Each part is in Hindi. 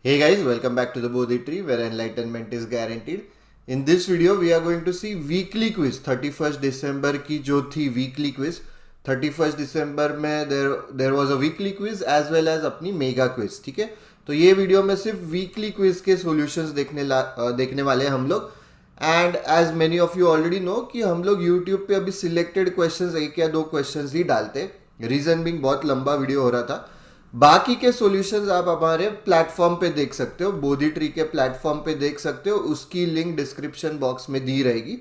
Hey guys, welcome back to the Bodhi Tree where enlightenment is guaranteed. In this video, we are going to see weekly quiz 31st December की जो थी weekly quiz 31st December में there was a weekly quiz as well as अपनी मेगा quiz. ठीक है, तो ये वीडियो में सिर्फ weekly quiz के solutions देखने वाले हैं हम लोग. And as many of you already know कि हम लोग यूट्यूब पे अभी सिलेक्टेड क्वेश्चंस एक या दो क्वेश्चंस ही डालते, रीजन बिंग बहुत लंबा वीडियो हो रहा था. बाकी के सॉल्यूशंस आप हमारे प्लेटफॉर्म पे देख सकते हो, बोधी ट्री के प्लेटफॉर्म पे देख सकते हो, उसकी लिंक डिस्क्रिप्शन बॉक्स में दी रहेगी.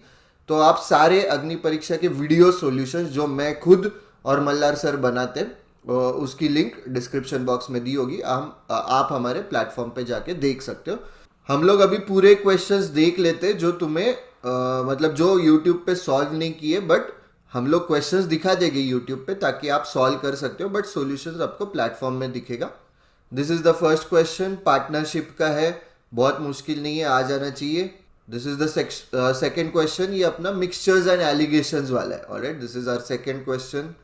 तो आप सारे अग्नि परीक्षा के वीडियो सॉल्यूशंस जो मैं खुद और मल्लार सर बनाते उसकी लिंक डिस्क्रिप्शन बॉक्स में दी होगी, आप हमारे प्लेटफॉर्म पे जाके देख सकते हो. हम लोग अभी पूरे क्वेश्चंस देख लेते जो तुम्हें मतलब जो यूट्यूब पे सॉल्व नहीं किए, बट हम लोग क्वेश्चंस दिखा देंगे यूट्यूब पे ताकि आप सॉल्व कर सकते हो, बट सॉल्यूशंस आपको प्लेटफॉर्म में दिखेगा. This is the first question, partnership का है, बहुत मुश्किल नहीं है, आ जाना चाहिए. This is the second question, ये अपना मिक्सचर्स एंड एलिगेशंस वाला है. Alright, this is our second question.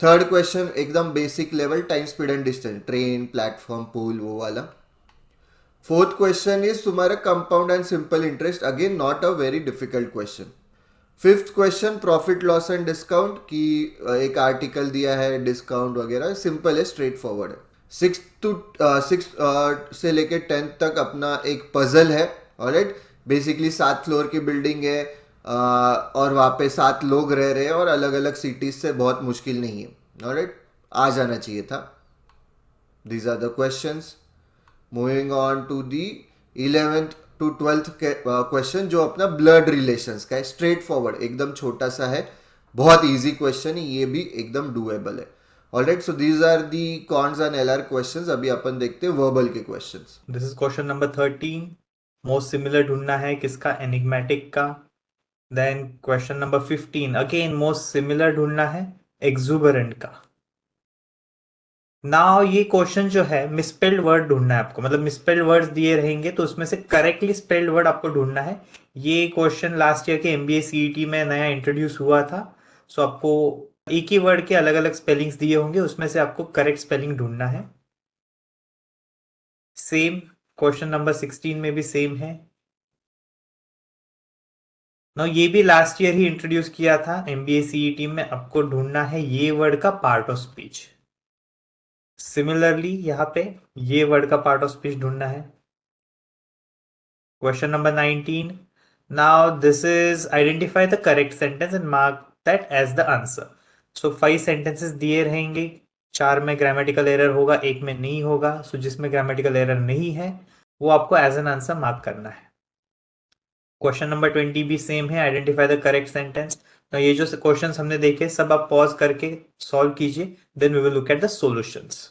Third question एकदम basic level, time speed and distance, train platform pole वो वाला. फोर्थ क्वेश्चन इज तुम्हारा compound and simple interest, again not a very difficult question. Fifth question profit loss and discount की एक आर्टिकल दिया है, डिस्काउंट वगैरह, सिंपल है, स्ट्रेट फॉरवर्ड है. सिक्स से लेके 10th तक अपना एक पजल है. ऑलराइट, बेसिकली 7 फ्लोर की बिल्डिंग है और वहाँ पे 7 लोग रह रहे हैं और अलग अलग सिटीज से, बहुत मुश्किल नहीं है. ऑलराइट, आ जाना चाहिए था. These are the questions. Moving on to the 11th to 12th question जो अपना ब्लड रिलेशंस का है, स्ट्रेट फॉरवर्ड, एकदम छोटा सा है, बहुत इजी क्वेश्चन है, ये भी एकदम डूएबल है. Alright, so these are the cons and LR questions. अभी अपन देखते हैं वर्बल के questions. This is question number 13. Most similar ढूंढना है किसका, एनिग्मेटिक का. Then question number 15, again most similar ढूंढना है, एक्सुबरेंट का. नाउ ये क्वेश्चन जो है मिसस्पेल्ड वर्ड ढूंढना है आपको, मतलब मिसस्पेल्ड वर्ड्स दिए रहेंगे तो उसमें से करेक्टली स्पेल्ड वर्ड आपको ढूंढना है. ये क्वेश्चन लास्ट ईयर के एमबीए सीईटी में नया इंट्रोड्यूस हुआ था. सो आपको एक ही वर्ड के अलग अलग स्पेलिंग्स दिए होंगे, उसमें से आपको करेक्ट स्पेलिंग ढूंढना है. सेम क्वेश्चन नंबर 16 में भी सेम है. ना ये भी लास्ट ईयर ही इंट्रोड्यूस किया था एमबीए सीईटी में. आपको ढूंढना है ये वर्ड का पार्ट ऑफ स्पीच. सिमिलरली यहाँ पे ये वर्ड का पार्ट ऑफ स्पीच ढूंढना है. Question number 19. Now this is identify the correct sentence and mark that as the answer. So 5 sentences दिए रहेंगे, 4 में ग्रामेटिकल एरर होगा, एक में नहीं होगा. सो जिसमें ग्रामेटिकल एरर नहीं है वो आपको एज एन आंसर मार्क करना है. क्वेश्चन नंबर 20 भी सेम है, आइडेंटिफाई द करेक्ट सेंटेंस. तो ये जो क्वेश्चन हमने देखे सब आप पॉज करके सॉल्व कीजिए, then we will look at the solutions.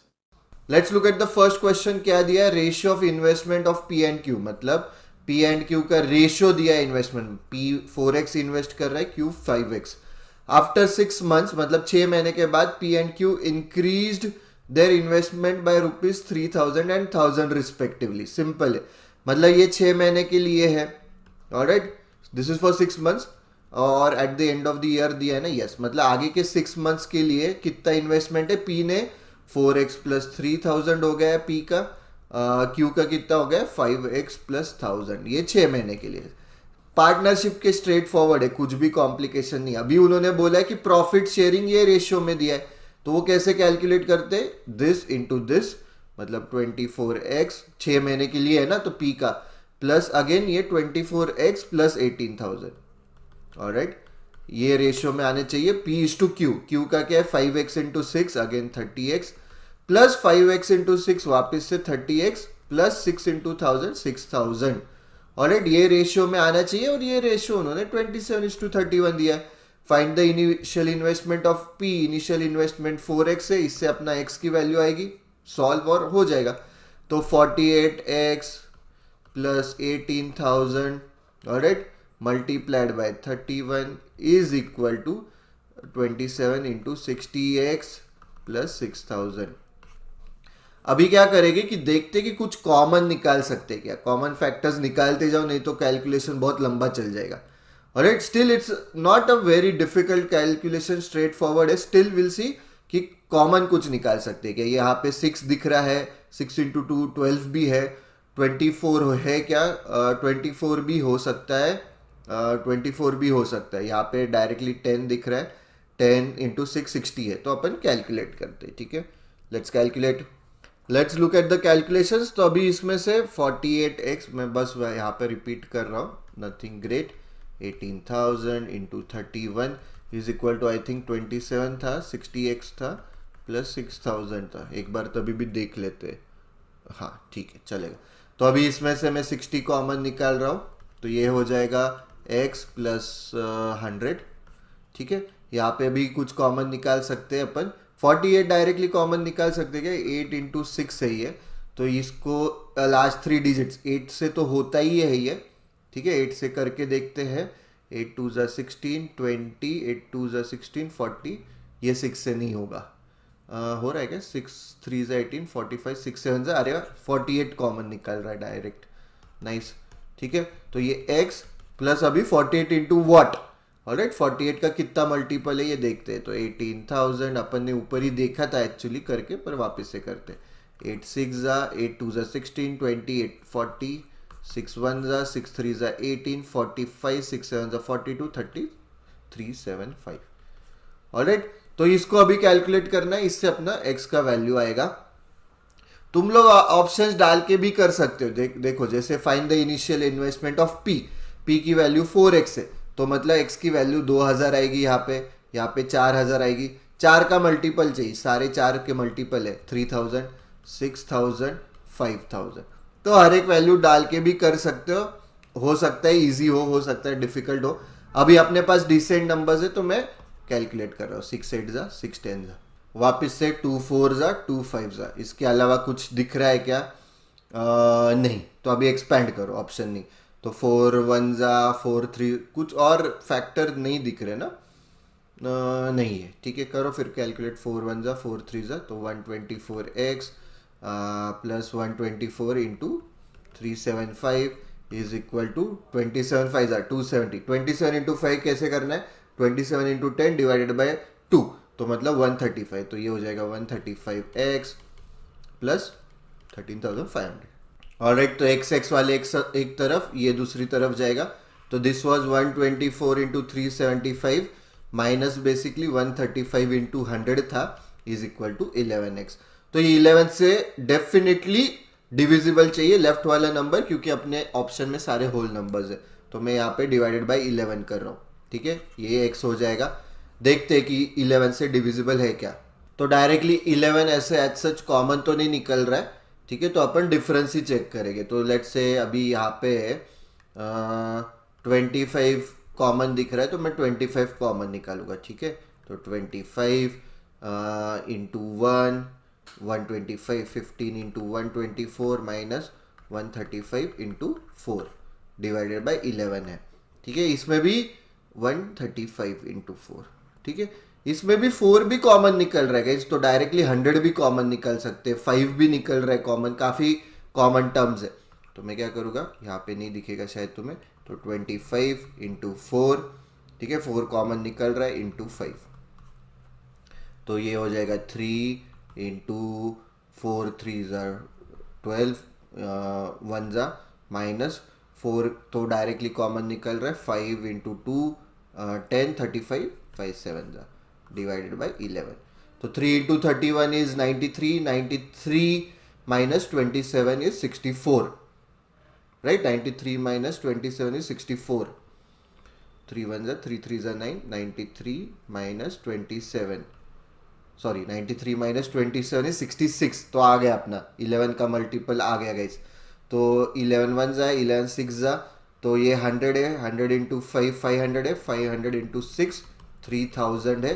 Let's look at the first question. क्या दिया है, ratio of investment of P and Q, मतलब पी एंड क्यू का रेशियो दिया है इन्वेस्टमेंट. पी 4x इन्वेस्ट कर रहा है, क्यू 5x. आफ्टर 6 मंथ्स मतलब 6 महीने के बाद P and Q increased their investment by ₹3000 and 1000 respectively. Simple है, मतलब ये 6 महीने के लिए है. Alright, this is for 6 months और at the end of the year दिया है ना. यस, मतलब आगे के 6 मंथ्स के लिए कितना इन्वेस्टमेंट है, पी ने 4x प्लस 3000 हो गया है पी का, क्यू का कितना हो गया, 5x प्लस 1000, ये 6 महीने के लिए. पार्टनरशिप के स्ट्रेट फॉरवर्ड है, कुछ भी कॉम्प्लिकेशन नहीं. अभी उन्होंने बोला है कि प्रॉफिट शेयरिंग ये रेशियो में दिया है, तो वो कैसे कैलकुलेट करते, दिस इंटू दिस, मतलब 24x 6 महीने के लिए है ना, तो पी का प्लस अगेन ये 24x प्लस 18,000. ऑलराइट, ये रेशियो में आने चाहिए. P is to Q, Q का क्या है 5x into 6, again 30x plus 5x into 6, वापिस से 30x प्लस 6 इंटू 1000, 6000. ऑलराइट, ये रेशियो में आना चाहिए और ये रेशियो उन्होंने 27:31 दिया है. Find the initial investment of P. Initial investment 4x है, इससे अपना x की वैल्यू आएगी, सॉल्व और हो जाएगा. तो 48x plus 18,000, alright, multiplied by 31 is equal to 27 into 60x plus 6000. अभी क्या करेंगे कि देखते कि कुछ कॉमन निकाल सकते क्या, कॉमन फैक्टर्स निकालते जाओ, नहीं तो कैलकुलेशन बहुत लंबा चल जाएगा. Alright, still it's not a very difficult calculation, straight forward है. स्टिल विल सी कि कॉमन कुछ निकाल सकते क्या. यहाँ पे 6 दिख रहा है, 6 इंटू 2 12 भी है, 24 है क्या? 24 भी हो सकता है, 24 भी हो सकता है। यहाँ पे डायरेक्टली 10 दिख रहा है, 10 इंटू 660 है, तो अपन कैलकुलेट करते हैं। ठीक है, let's calculate, let's look at the calculations. तो अभी इसमें से 48x, मैं बस यहाँ पे रिपीट कर रहा हूँ, nothing great. 18,000 into 31 is equal to I think 27 था, 60x था प्लस 6,000 था। एक बार तभी भी देख लेते हैं, हाँ ठीक है चलेगा। तो अभी इसमें से मैं 60 कॉमन निकाल रहा हूँ, तो ये हो जाएगा x प्लस 100। ठीक है, यहाँ पे भी कुछ कॉमन निकाल सकते हैं अपन। 48 डायरेक्टली कॉमन निकाल सकते हैं क्या? 8 इंटू 6 है ये, तो इसको लास्ट 3 डिजिट्स 8 से तो होता ही है ये। ठीक है, 8 से करके देखते हैं। 8 2 ज़ा 16, 20, 8 2 ज़ा 16, 40, ये 6 से नहीं होगा। हो रहा है क्या? 6 3 ज़ा 18, 45, 6 7 ज़ा, अरे 48 कॉमन निकल रहा है डायरेक्ट, नाइस। ठीक है, तो ये x प्लस अभी 48 इंटू वॉट, ऑलराइट 48 का कितना मल्टीपल है ये देखते हैं। तो 18,000 अपन ने ऊपर ही देखा था एक्चुअली करके, पर वापस से करते हैं। 8 6 ज़ा 8 2 ज़ा 16, 20 8 40, 6 1 ज़ा 6 3 ज़ा 18, 45 6 7 ज़ा 42, 30 3 7 5, ऑलराइट। तो इसको अभी कैलकुलेट करना है, इससे अपना x का वैल्यू आएगा। तुम लोग ऑप्शंस डाल के भी कर सकते हो। देखो जैसे find the initial investment of p की वैल्यू 4x है, तो मतलब x की वैल्यू 2000 आएगी। यहाँ पे 4000 आएगी। 4 का मल्टीपल चाहिए, सारे 4 के मल्टीपल है 3000, 6000, 5000। तो हर एक वैल्यू डाल के भी कर सकते हो सकता है इजी हो सकता है डिफिकल्ट हो। अभी अपने पास डिसेंट नंबर्स है तो मैं कैलकुलेट कर रहा हूँ। 6 8 ज़ा 6 10 ज़ा, वापस से 2 4 ज़ा 2 5 ज़ा। इसके अलावा कुछ दिख रहा है क्या? नहीं, तो अभी एक्सपेंड करो, ऑप्शन नहीं। तो 4 1 ज़ा 4 3, कुछ और फैक्टर नहीं दिख रहे ना? नहीं है, ठीक है करो फिर कैलकुलेट। 4 1 ज़ा 4 3 ज़ा, तो 124x plus 124 into 375 is equal to 27 5 ज़ा 270। 27 इंटू 5 कैसे करना है? 27 इंटू 10 डिवाइडेड बाय 2, तो मतलब 135। तो ये हो जाएगा 135x प्लस 13,500। ऑलराइट, तो x वाले एक तरफ, ये दूसरी तरफ जाएगा। तो this was 124 into 375 minus basically 135 into 100 था, इज इक्वल टू 11x। तो ये 11 से डेफिनेटली डिविजिबल चाहिए लेफ्ट वाला नंबर, क्योंकि अपने ऑप्शन में सारे होल नंबर्स है। तो मैं यहाँ पे डिवाइडेड बाय 11 कर रहा हूँ। ठीक है, ये x हो जाएगा। देखते हैं कि 11 से डिविजिबल है क्या। तो डायरेक्टली 11 ऐसे एज सच कॉमन तो नहीं निकल रहा है। ठीक है, तो अपन डिफरेंस ही चेक करेंगे। तो लेट्स से अभी यहाँ पे 25 कॉमन दिख रहा है, तो मैं 25 कॉमन निकालूंगा। ठीक है, तो 25 into 1 125, 15 into 124 minus 135 into 4 divided by 11 है। ठीक है, इसमें भी 135 इंटू 4। ठीक है, इसमें भी 4 भी कॉमन निकल रहा है, तो डायरेक्टली 100 भी कॉमन निकल सकते हैं, 5 भी निकल रहा है कॉमन, काफ़ी कॉमन टर्म्स है। तो मैं क्या करूँगा, यहाँ पे नहीं दिखेगा शायद तुम्हें, तो 25 इंटू 4, ठीक है 4 कॉमन निकल रहा है, इंटू 5, तो ये हो जाएगा 3 इंटू 4 3 ज़ा 12, 1 ज़ा माइनस 4, तो डायरेक्टली कॉमन निकल रहा है 5 इंटू 2 10 35 5 7 ज़ा डिवाइडेड बाई 11। तो 3 into 31 is 93, 93 minus 27 is 64, right. 93 minus 27 is 64, 3 1 ज़ा 3 3 ज़ा 9, 93 माइनस 27, सॉरी 93 माइनस 27 इज 66। तो आ गया अपना 11 का मल्टीपल आ गया गाइस। तो 11 1 ज़ा 11 6 ज़ा, तो ये 100 है, 100 इंटू 5 500 है, 500 इंटू 6 3000 है।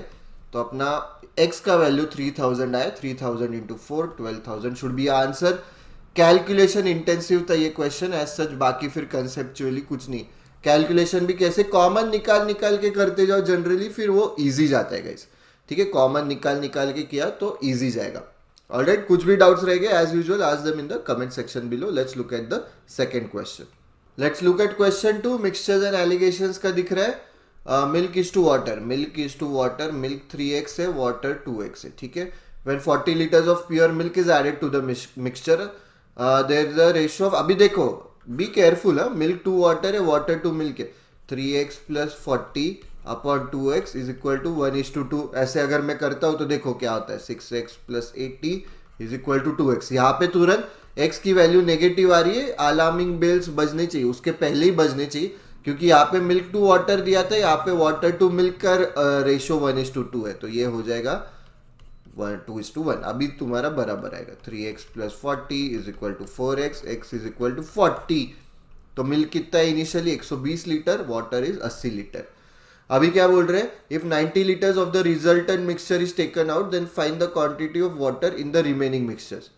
तो अपना x का वैल्यू 3000 आया, 3000 into 4 12,000 should be answer. Calculation intensive था ये क्वेश्चन एज सच, बाकी फिर कंसेप्चुअली कुछ नहीं। कैलकुलेशन भी कैसे कॉमन निकाल के करते जाओ जनरली, फिर वो इजी जाता है गाइस। ठीक है, कॉमन निकाल के किया तो इजी जाएगा। ऑलराइट, कुछ भी डाउट्स रह गए as usual ask them in the comment section below. Let's look at the second question. Let's look at question 2। Mixtures and alligations का दिख रहा है। Milk is to water, milk 3x है, वाटर 2x है। ठीक है, when 40 liters of pure milk is added to the mixture, there the ratio of, अभी देखो be careful, milk to water है, वाटर टू मिल्क है, 3x plus 40/2x is equal to 1:2। ऐसे अगर मैं करता हूँ तो देखो क्या होता है, 6x plus 80 is equal to 2x। यहाँ पे तुरंत x की वैल्यू नेगेटिव आ रही है, अलार्मिंग बेल्स बजने चाहिए, उसके पहले ही बजने चाहिए, क्योंकि यहाँ पे मिल्क टू वाटर दिया था, यहाँ पे वाटर टू मिल्क का रेशियो 1:2 है, तो ये हो जाएगा 2:1। अभी तुम्हारा बराबर आएगा, 3x plus 40 is equal to 4x, x is equal to 40। तो मिल्क कितना है initially, 120 litre, water is 80 litre. अभी क्या बोल रहे हैं, if 90 litres of the resultant mixture is taken out then find the quantity of water in the remaining mixtures.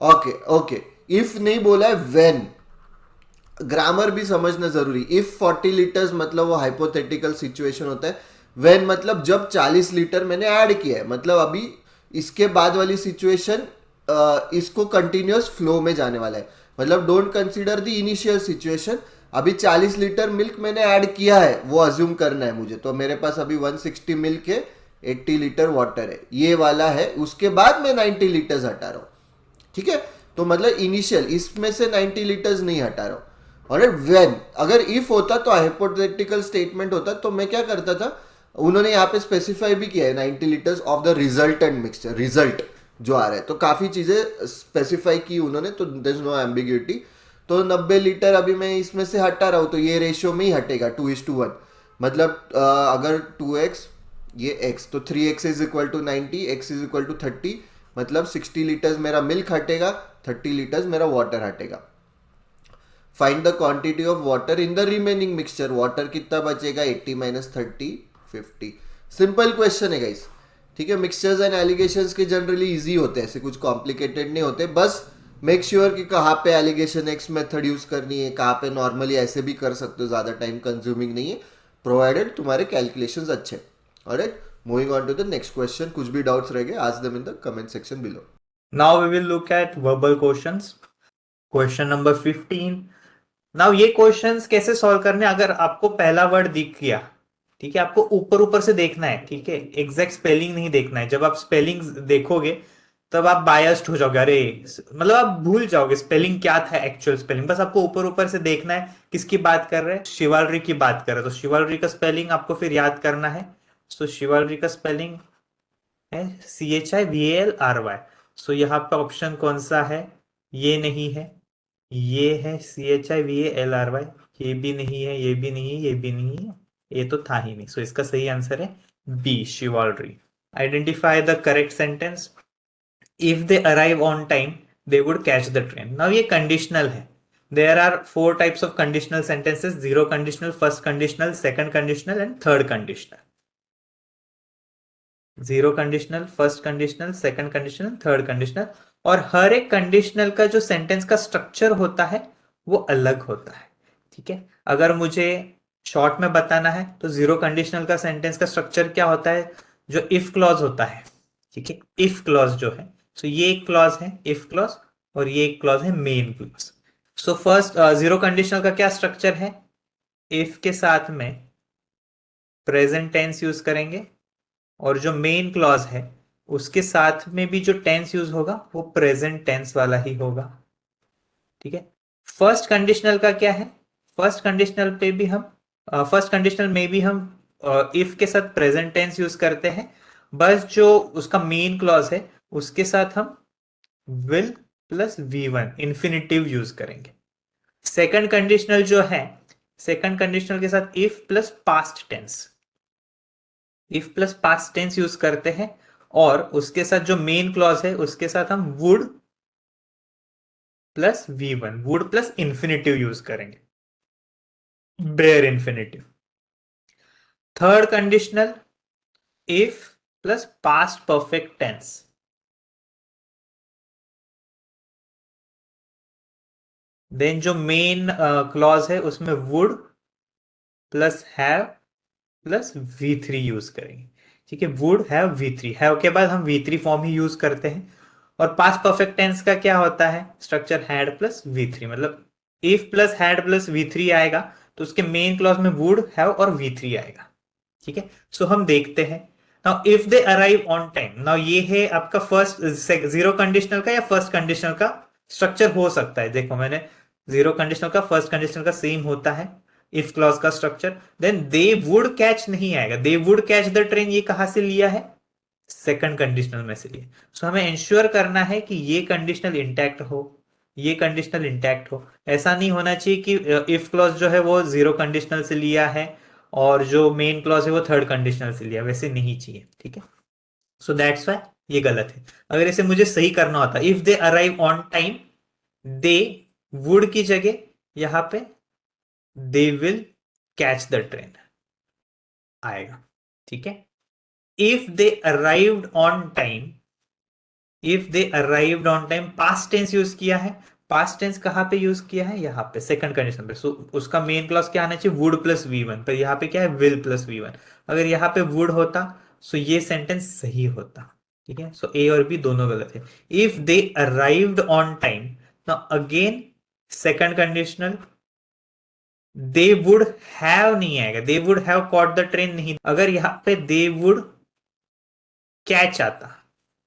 Okay okay, if नहीं बोला है, व्हेन। ग्रामर भी समझना जरूरी। इफ 40 लीटर्स मतलब वो हाइपोथेटिकल सिचुएशन होता है, व्हेन मतलब जब 40 लीटर मैंने ऐड किया है, मतलब अभी इसके बाद वाली सिचुएशन इसको कंटिन्यूअस फ्लो में जाने वाला है, मतलब don't consider the initial situation. अभी 40 लीटर मिल्क मैंने ऐड किया है, वो अज्यूम करना है मुझे, तो मेरे पास अभी 160 मिल्क है, 80 लीटर वाटर है, ये वाला है। उसके बाद मैं 90 लीटर्स हटा रहा हूँ, ठीक है। तो मतलब इनिशियल इसमें से 90 लीटर्स नहीं हटा रहा हूँ। और व्हेन, अगर इफ होता तो हाइपोथेटिकल स्टेटमेंट होता, तो मैं क्या करता था, उन्होंने यहाँ पे स्पेसिफाई भी किया है 90 litres of the resultant mixture, result जो आ रहा है, तो काफी चीजें स्पेसिफाई की उन्होंने, तो देयर इज नो एम्बिग्यूटी। तो 90 लीटर अभी मैं इसमें से हटा रहा हूँ, तो ये रेशियो में ही हटेगा, 2:1। मतलब अगर 2x ये x, तो 3x is equal to 90, x is equal to 30, मतलब 60 लीटर्स मेरा मिल्क हटेगा, 30 लीटर्स मेरा वाटर हटेगा। Find the quantity of water in the remaining mixture, water कितना बचेगा, 80 माइनस 30, 50। सिंपल क्वेश्चन है गाइस, ठीक है। मिक्सचर्स एंड एलिगेशंस के जनरली इजी होते हैं, ऐसे कुछ कॉम्प्लिकेटेड नहीं होते। बस मेक श्योर कि कहाँ पे एलिगेशन एक्स मेथड यूज करनी है, कहाँ पे नॉर्मली ऐसे भी कर सकते हो, ज्यादा टाइम कंज्यूमिंग नहीं है, प्रोवाइडेड तुम्हारे कैलकुलेशंस अच्छे। Alright, moving on to the next question. कुछ भी डाउट्स रह गए, ask them in the comment section below. Now we will look at verbal questions. Question number 15. Now ये क्वेश्चंस कैसे सॉल्व करने, अगर आपको पहला वर्ड दिख गया, ठीक है, आपको ऊपर ऊपर से देखना है, ठीक है, एग्जैक्ट स्पेलिंग नहीं देखना है। जब आप स्पेलिंग देखोगे तब आप बायस्ड हो जाओगे, अरे मतलब आप भूल जाओगे स्पेलिंग क्या था, एक्चुअल स्पेलिंग। बस आपको ऊपर ऊपर से देखना है किसकी बात कर रहे हैं, शिवालरी की बात कर रहे हैं, तो शिवालरी का स्पेलिंग आपको फिर याद करना है। सो शिवालरी का स्पेलिंग है CHIVALRY। सो यहाँ पे ऑप्शन कौन सा है, ये नहीं है, ये है CHIVALRY, ये भी नहीं है, ये भी नहीं है, ये भी नहीं है, ये तो था ही नहीं। सो इसका सही आंसर है B, chivalry. Identify the correct sentence. If they arrive on time they would catch the train. Now ये कंडीशनल है। There are 4 types of conditional sentences, zero conditional, first conditional, second conditional and third conditional. Zero conditional, first conditional, second conditional, third conditional. और हर एक कंडीशनल का जो सेंटेंस का स्ट्रक्चर होता है वो अलग होता है, ठीक है। अगर मुझे शॉर्ट में बताना है तो जीरो कंडीशनल का सेंटेंस का स्ट्रक्चर क्या होता है, जो इफ क्लॉज होता है, ठीक है, इफ क्लॉज जो है, सो ये एक क्लॉज है इफ क्लॉज, और ये एक क्लॉज है main clause. So first zero conditional का क्या स्ट्रक्चर है, इफ के साथ में प्रेजेंट टेंस यूज करेंगे, और जो मेन क्लॉज है उसके साथ में भी जो टेंस यूज होगा वो प्रेजेंट टेंस वाला ही होगा, ठीक है। फर्स्ट कंडीशनल का क्या है, फर्स्ट कंडीशनल पे भी हम फर्स्ट कंडीशनल में भी हम इफ के साथ प्रेजेंट टेंस यूज करते हैं, बस जो उसका मेन क्लॉज है उसके साथ हम will plus V1 infinitive use करेंगे। सेकंड कंडीशनल जो है, सेकंड कंडीशनल के साथ if plus past tense, if plus past tense use करते हैं, और उसके साथ जो मेन क्लॉज है उसके साथ हम would plus V1, would plus infinitive use करेंगे, bare infinitive. Third conditional if plus past perfect tense, then जो मेन क्लॉज है उसमें would plus have plus V3 use करेंगे, ठीक है। वुड हैव V3, हैव के बाद हम V3 फॉर्म ही यूज करते हैं। और पास्ट परफेक्ट टेंस का क्या होता है, स्ट्रक्चर हैड प्लस V3, मतलब if plus had plus V3 आएगा तो उसके मेन क्लॉज में वुड हैव और V3 आएगा, ठीक है। सो हम देखते हैं। Now if they arrive on time, now ये है आपका फर्स्ट जीरो कंडीशनल का या फर्स्ट कंडीशनल का स्ट्रक्चर हो सकता है, देखो मैंने जीरो कंडीशनल का फर्स्ट कंडीशनल का सेम होता है इफ क्लॉज का structure, then they would catch नहीं आएगा, they would catch the train ये कहां से लिया है, सेकंड कंडीशनल में से लिए। सो हमें इंश्योर करना है कि ये कंडीशनल इंटैक्ट हो, ये कंडीशनल इंटैक्ट हो। ऐसा नहीं होना चाहिए कि इफ क्लॉज जो है वो जीरो कंडीशनल से लिया है और जो मेन क्लॉज है वो थर्ड कंडीशनल से लिया, वैसे नहीं चाहिए, ठीक है। सो दैट्स वाई ये गलत है। अगर इसे मुझे सही करना होता, if they arrive on time, they would की जगह यहां पे they will catch the train आएगा, ठीक है। If they arrived on time, if they arrived on time, past tense use किया है, पास्ट टेंस कहां पे यूज किया है, यहां पे सेकंड कंडीशन पे। सो उसका मेन क्लॉज क्या आना चाहिए, वुड प्लस V1, पर यहां पे क्या है, विल प्लस V1। अगर यहां पे वुड होता सो ये सेंटेंस सही होता, ठीक है। सो ए और बी दोनों गलत है। If they arrived on time, now again second conditional, they would have नहीं आएगा, they would have caught the train नहीं। अगर यहां पे दे वुड कैच आता,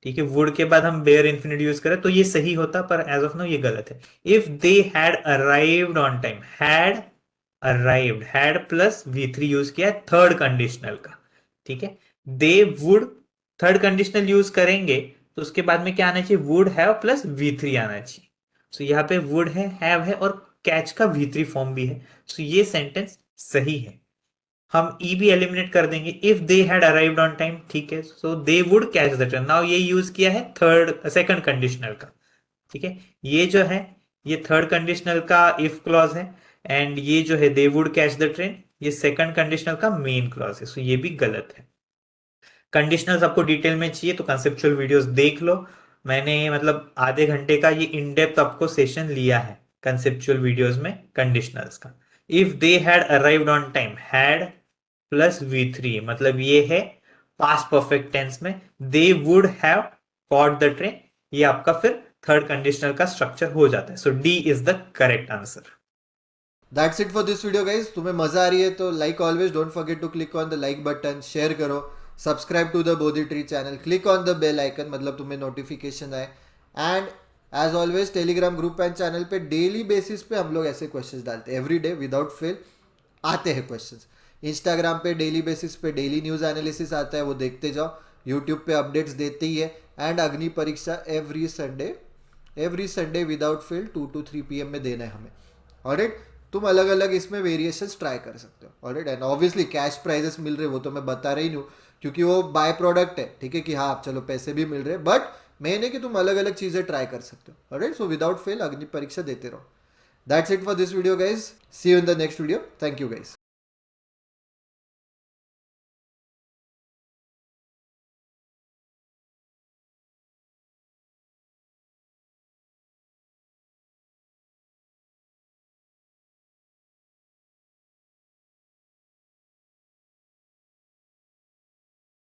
ठीक है, वुड के बाद हम बेयर इंफिनिट यूज करें तो ये सही होता, पर एज ऑफ नाउ ये गलत है। If they had arrived on time, had arrived, had plus V3 use किया है थर्ड कंडीशनल का, ठीक है। They would third conditional use करेंगे तो उसके बाद में क्या आना चाहिए, वुड हैव प्लस V3 आना चाहिए। सो यहाँ पे वुड है, हैव है और कैच का V3 फॉर्म भी है। सो ये सेंटेंस सही है। हम ई भी एलिमिनेट कर देंगे, if they had arrived on time, ठीक है, so they would catch the train. Now ये यूज किया है थर्ड सेकंड कंडीशनल का, ठीक है। ये जो है ये थर्ड कंडीशनल का इफ क्लॉज है, एंड ये जो है दे वुड कैच द ट्रेन ये सेकंड कंडीशनल का मेन क्लॉज है। सो ये भी गलत है। कंडीशनल्स आपको डिटेल में चाहिए तो कंसेप्चुअल वीडियोस देख लो। मैंने मतलब आधे घंटे का ये इन डेप्थ आपको सेशन लिया है कंसेप्चुअल वीडियोस में कंडीशनल्स का। If they had arrived on time, had plus V3 मतलब ये है पास्ट परफेक्ट टेंस में, they would have caught the train, ये आपका फिर थर्ड कंडीशनल का स्ट्रक्चर हो जाता है। So D is the correct answer. That's it for this video guys. तुम्हें मजा आ रही है तो like always don't forget to click on the like button, share करो, subscribe to the Bodhi tree channel, click on the bell icon मतलब तुम्हें नोटिफिकेशन आए। And as always Telegram group and channel पे डेली बेसिस पे हम लोग ऐसे क्वेश्चंस डालते हैं, एवरी डे विदाउट फेल आते हैं क्वेश्चंस। इंस्टाग्राम पे डेली बेसिस पे डेली न्यूज़ एनालिसिस आता है, वो देखते जाओ। यूट्यूब पे अपडेट्स देते ही है। एंड अग्नि परीक्षा every Sunday without fail 2 to 3 PM में देना है हमें। ऑलराइट, तुम अलग अलग इसमें वेरिएशंस ट्राई कर सकते हो। Alright, and obviously cash prizes मिल रहे, वो तो मैं बता रही नहीं हूँ क्योंकि वो बाय प्रोडक्ट है, ठीक है, कि हाँ चलो पैसे भी मिल रहे, बट मेन है कि तुम अलग अलग चीज़ें ट्राई कर सकते हो। ऑलराइट, सो विदाउट फेल अग्नि परीक्षा देते रहो। That's it for this video guys, see you in the next video. Thank you guys.